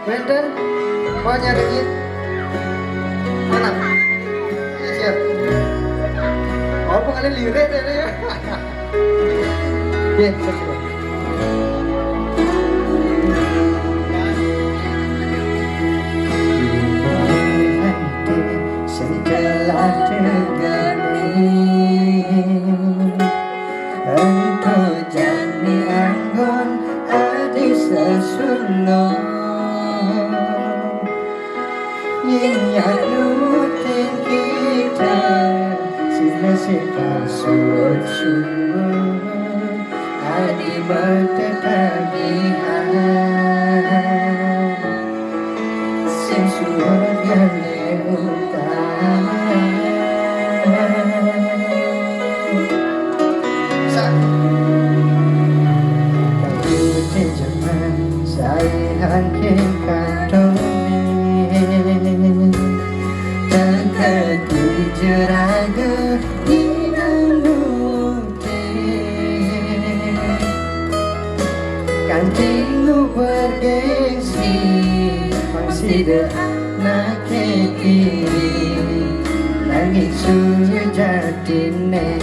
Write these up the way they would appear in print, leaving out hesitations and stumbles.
Bender, mau nyariin mana? Ya, siap. Oh, bukan lirik deh ya. Ya, siap. Kantingmu bergengsi masih anak kiri langit sudah jatine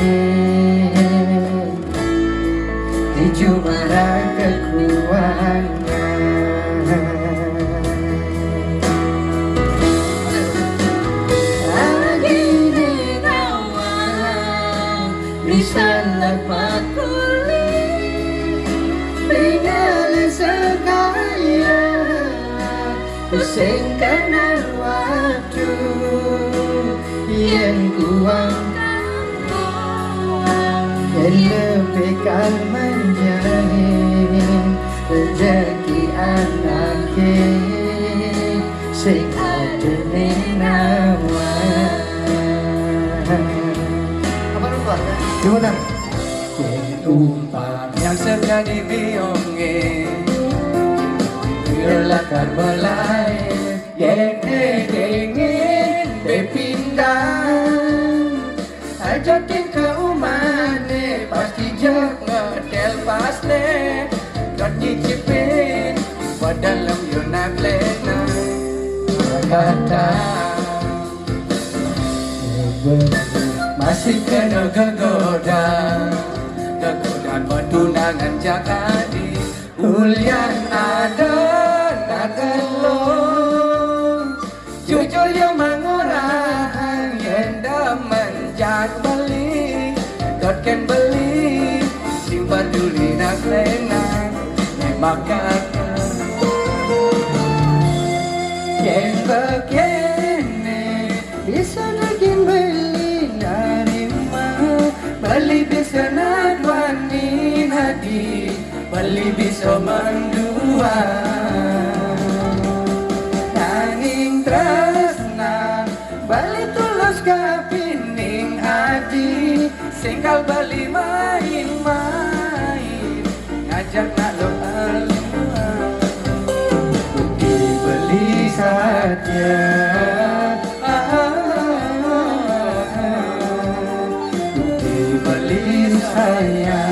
tujuh marah kekuangan lagi dinawan bisa lepas pusing karena waktu yang kuang dan lebih kan menjahit rezeki anaknya sing ada nawan apa lupa? Gimana? Tumpah yang terjadi biongnya Gelakan mulai yang ingin berpindah ajakin ke umane pasti jok ngedel pas le got nyicipin dalam yunak lena kata masih kena kegoda pertunangan jakadi ulian ada lo jujur yang mengurang yang demen jat beli God can beli simpan duli nak lena makan yang begini bisa lagi beli narima beli bisa nadwani hadi beli bisa mendua balik tulus kapining adi singkal bali main-main ngajak nak lo alua bukti beli saja bukti beli saya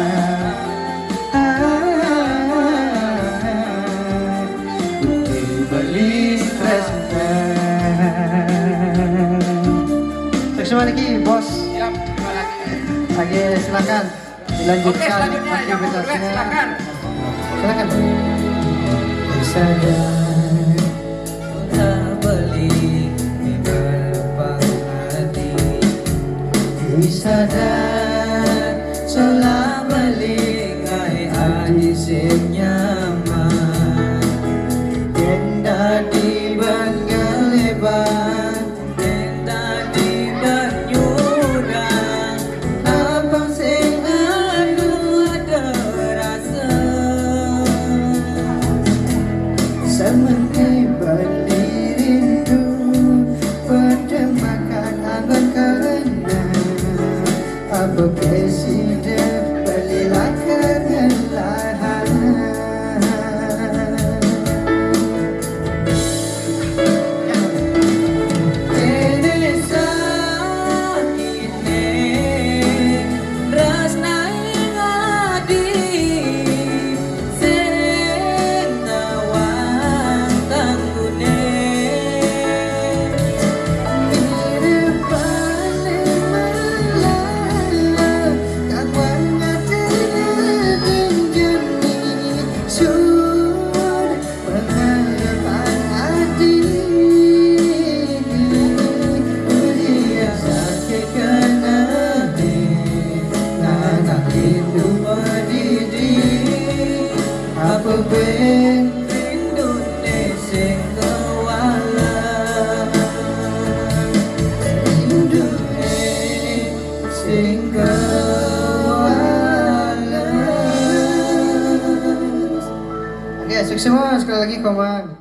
bukti beli stresnya. Semua lagi bos. Siap, terima kasih. Lagi silakan dilanjutkan. Oke, selanjutnya yang progres silakan. Silakan. Sadar tak beli berpahati sadar solah beli ngai adi sing nyaman tenda di bangaleban presiden belilah kenyalahan ini sakitnya rasna ngadi senawang tang semua sekali lagi Komang.